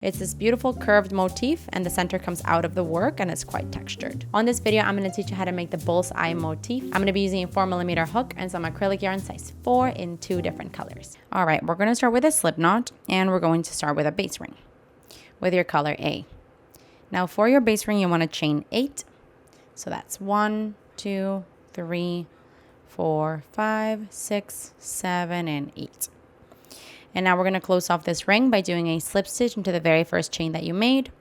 It's this beautiful curved motif, and the center comes out of the work and it's quite textured. On this video, I'm going to teach you how to make the bull's eye motif. I'm going to be using a 4mm hook and some acrylic yarn size 4 in 2 different colors. All right, we're going to start with a slip knot, and we're going to start with a base ring with your color A. Now for your base ring, you want to chain 8. So that's 1, 2, 3, 4, 5, 6, 7, and 8. And now we're going to close off this ring by doing a slip stitch into the very first chain that you made.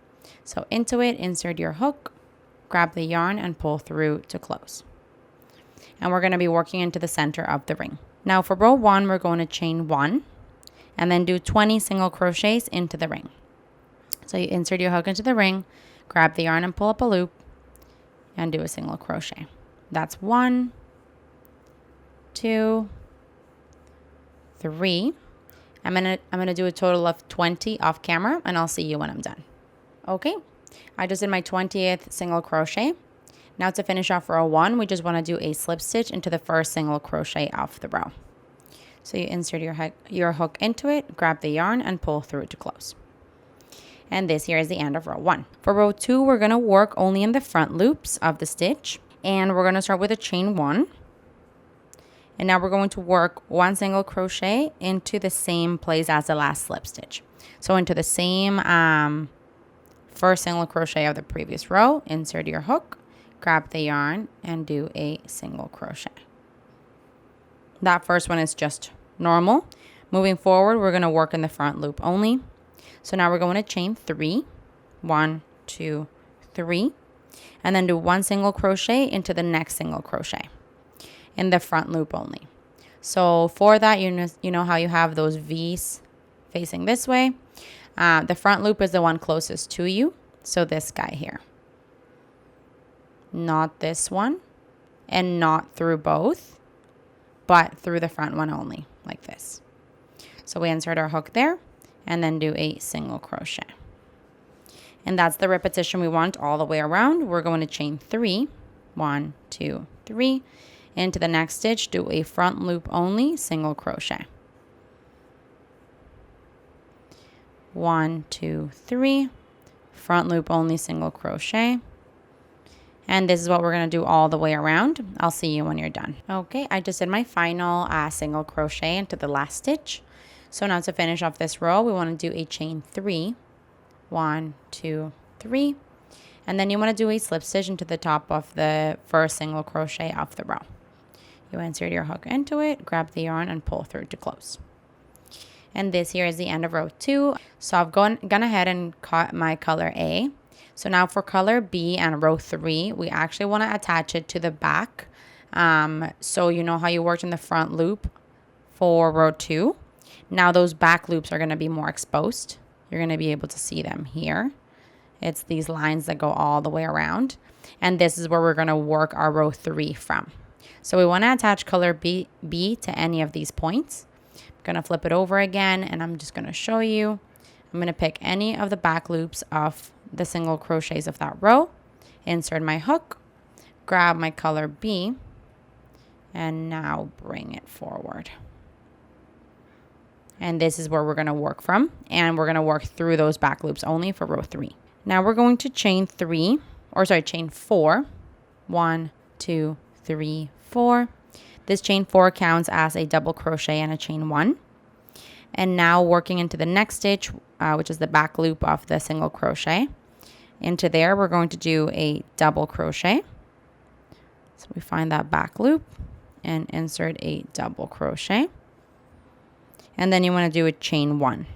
So into it, insert your hook, grab the yarn, and pull through to close. And we're going to be working into the center of the ring. Now for row 1, we're going to chain 1 and then do 20 single crochets into the ring. So you insert your hook into the ring, grab the yarn and pull up a loop, and do a single crochet. That's 1, 2, 3. I'm gonna do a total of 20 off camera, and I'll see you when I'm done. Okay, I just did my 20th single crochet. Now to finish off row 1, we just want to do a slip stitch into the first single crochet off the row. So you insert your hook into it, grab the yarn, and pull through to close. And this here is the end of row 1. For row 2, we're gonna work only in the front loops of the stitch, and we're gonna start with a chain 1. And now we're going to work 1 single crochet into the same place as the last slip stitch. So into the same first single crochet of the previous row, insert your hook, grab the yarn, and do a single crochet. That first one is just normal. Moving forward, we're going to work in the front loop only. So now we're going to chain 3, 1, 2, 3, and then do 1 single crochet into the next single crochet in the front loop only. So for that, you know how you have those V's facing this way. The front loop is the one closest to you. So this guy here. Not this one. And not through both, but through the front one only, like this. So we insert our hook there and then do a single crochet. And that's the repetition we want all the way around. We're going to chain 3, 1, 2, 3. Into the next stitch, do a front loop only, single crochet. 1, 2, 3, front loop only, single crochet. And this is what we're going to do all the way around. I'll see you when you're done. Okay, I just did my final single crochet into the last stitch. So now to finish off this row, we want to do a chain 3, 1, 2, 3. And then you want to do a slip stitch into the top of the first single crochet off the row. You insert your hook into it, grab the yarn, and pull through to close. And this here is the end of row 2. So I've gone ahead and cut my color A. So now for color B and row 3, we actually want to attach it to the back. So you know how you worked in the front loop for row 2. Now those back loops are going to be more exposed. You're going to be able to see them here. It's these lines that go all the way around. And this is where we're going to work our row 3 from. So we want to attach color B to any of these points. I'm going to flip it over again, and I'm just going to show you. I'm going to pick any of the back loops of the single crochets of that row, insert my hook, grab my color B, and now bring it forward. And this is where we're going to work from, and we're going to work through those back loops only for row 3. Now we're going to chain 4. 1, 2, 3, 4. This chain 4 counts as a double crochet and a chain 1. And now working into the next stitch, which is the back loop of the single crochet. Into there, we're going to do a double crochet. So we find that back loop and insert a double crochet. And then you want to do a chain 1.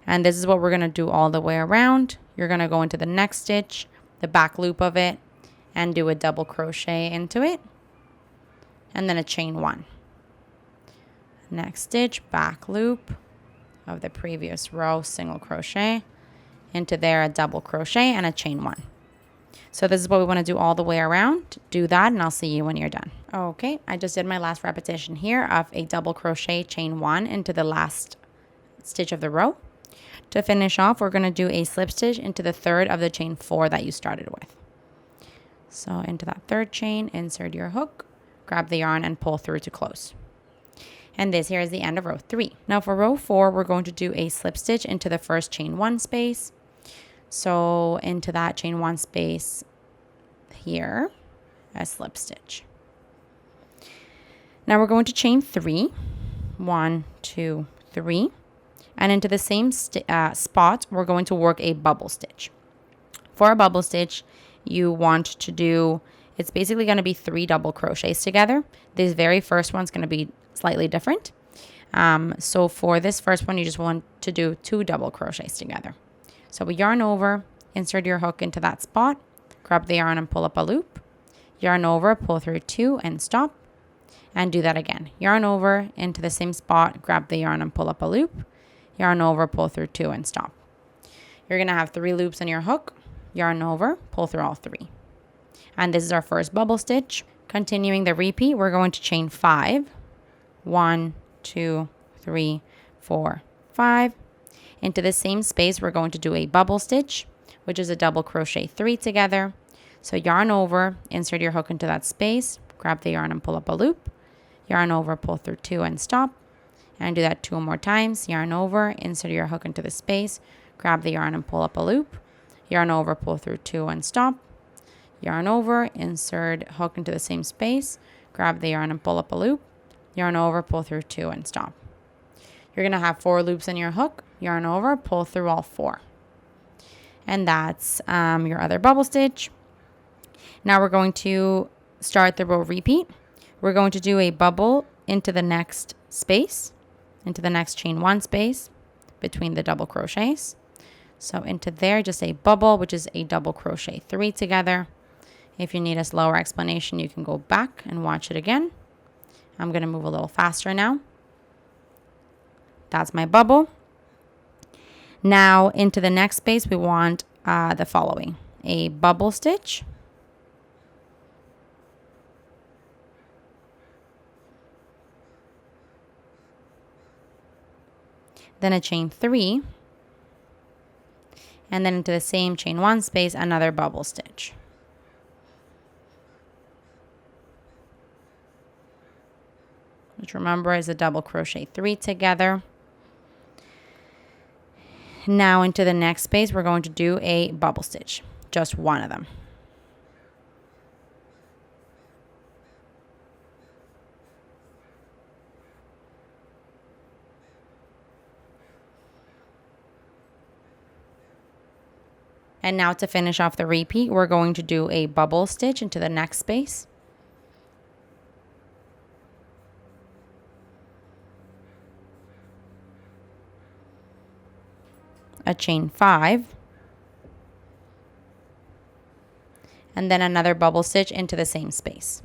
And this is what we're going to do all the way around. You're going to go into the next stitch, the back loop of it, and do a double crochet into it. And then a chain 1. Next stitch, back loop of the previous row, single crochet. Into there, a double crochet and a chain 1. So this is what we want to do all the way around. Do that, and I'll see you when you're done. Okay, I just did my last repetition here of a double crochet, chain 1 into the last stitch of the row. To finish off, we're going to do a slip stitch into the third of the chain 4 that you started with. So into that third chain, insert your hook, grab the yarn, and pull through to close. And this here is the end of row 3. Now for row 4, we're going to do a slip stitch into the first chain 1 space. So into that chain 1 space here, a slip stitch. Now we're going to chain 3. 1, 2, 3. And into the same spot, we're going to work a bubble stitch. For a bubble stitch, you want to do, it's basically going to be 3 double crochets together. This very first one's going to be slightly different. So for this first one, you just want to do 2 double crochets together. So we yarn over, insert your hook into that spot, grab the yarn and pull up a loop, yarn over, pull through 2 and stop, and do that again. Yarn over into the same spot, grab the yarn and pull up a loop, yarn over, pull through 2 and stop. You're going to have 3 loops in your hook, yarn over, pull through all 3. And this is our first bubble stitch. Continuing the repeat, we're going to chain 5. 1, 2, 3, 4, 5. Into the same space, we're going to do a bubble stitch, which is a double crochet 3 together. So yarn over, insert your hook into that space, grab the yarn and pull up a loop, yarn over, pull through 2 and stop, and do that 2 more times. Yarn over, insert your hook into the space, grab the yarn and pull up a loop, yarn over, pull through 2 and stop, yarn over, insert hook into the same space, grab the yarn and pull up a loop, yarn over, pull through 2 and stop. You're going to have 4 loops in your hook, yarn over, pull through all 4. And that's your other bubble stitch. Now we're going to start the row repeat. We're going to do a bubble into the next space, into the next chain 1 space between the double crochets. So into there, just a bubble, which is a double crochet 3 together. If you need a slower explanation, you can go back and watch it again. I'm going to move a little faster now. That's my bubble. Now into the next space, we want the following. A bubble stitch. Then a chain 3. And then into the same chain 1 space, another bubble stitch. Which remember is a double crochet 3 together. Now into the next space, we're going to do a bubble stitch, just one of them. And now to finish off the repeat, we're going to do a bubble stitch into the next space. A chain 5, and then another bubble stitch into the same space.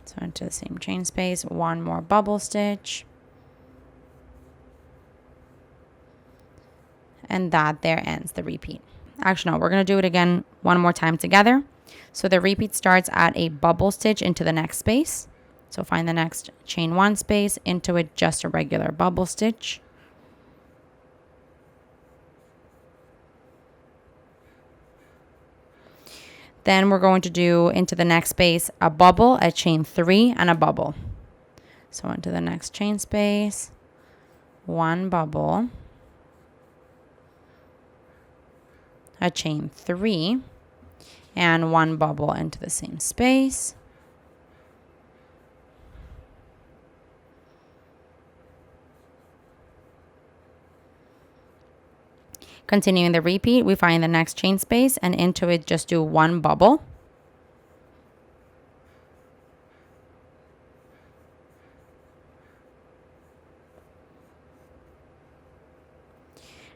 So into the same chain space, one more bubble stitch, and that there ends the repeat. Actually, no, we're going to do it again one more time together. So the repeat starts at a bubble stitch into the next space. So find the next chain 1 space, into it just a regular bubble stitch. Then we're going to do into the next space a bubble, a chain 3, and a bubble. So into the next chain space, 1 bubble, a chain 3, and 1 bubble into the same space. Continuing the repeat, we find the next chain space, and into it just do 1 bubble.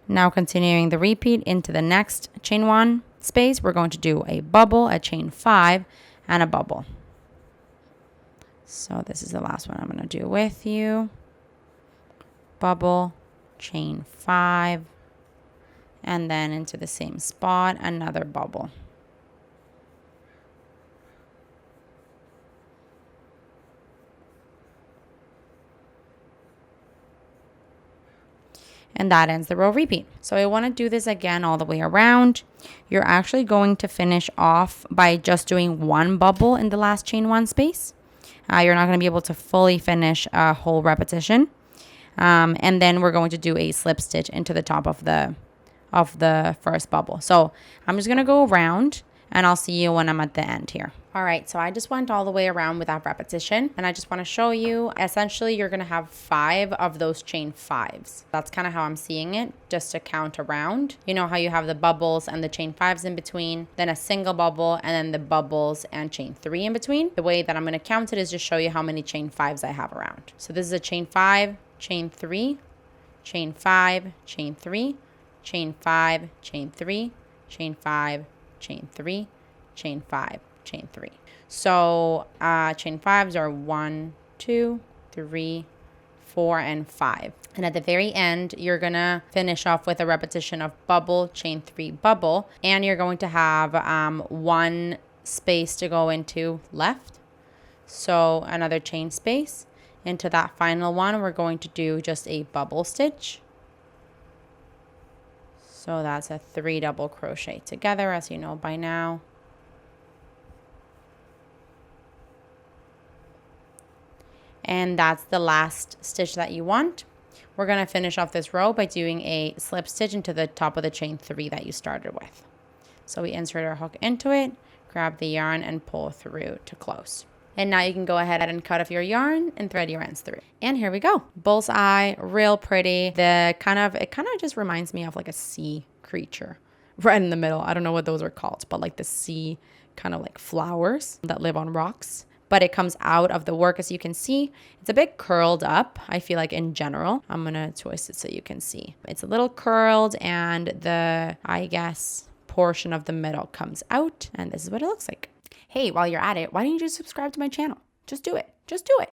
Now continuing the repeat into the next chain 1 space, we're going to do a bubble, a chain 5, and a bubble. So this is the last one I'm going to do with you. Bubble, chain 5, and then into the same spot, another bubble. And that ends the row repeat. So I want to do this again all the way around. You're actually going to finish off by just doing 1 bubble in the last chain 1 space. you're not going to be able to fully finish a whole repetition. And then we're going to do a slip stitch into the top of the first bubble. So I'm just going to go around and I'll see you when I'm at the end here. All right, so I just went all the way around without repetition, and I just want to show you, essentially you're going to have 5 of those chain 5s. That's kind of how I'm seeing it, just to count around. You know how you have the bubbles and the chain 5s in between, then a single bubble, and then the bubbles and chain 3 in between. The way that I'm going to count it is just show you how many chain 5s I have around. So this is a chain 5, chain 3, chain 5, chain 3, chain 5, chain 3, chain 5, chain 3, chain 5, chain 3. So chain 5s are 1, 2, 3, 4, and 5. And at the very end, you're gonna finish off with a repetition of bubble, chain 3, bubble, and you're going to have 1 space to go into left. So another chain space. Into that final one, we're going to do just a bubble stitch. So that's a 3 double crochet together, as you know by now. And that's the last stitch that you want. We're going to finish off this row by doing a slip stitch into the top of the chain 3 that you started with. So we insert our hook into it, grab the yarn, and pull through to close. And now you can go ahead and cut off your yarn and thread your ends through. And here we go. Bullseye, real pretty. It kind of just reminds me of like a sea creature right in the middle. I don't know what those are called, but like the sea kind of like flowers that live on rocks. But it comes out of the work, as you can see. It's a bit curled up, I feel like, in general. I'm going to twist it so you can see. It's a little curled, and the, I guess, portion of the middle comes out. And this is what it looks like. Hey, while you're at it, why don't you just subscribe to my channel? Just do it. Just do it.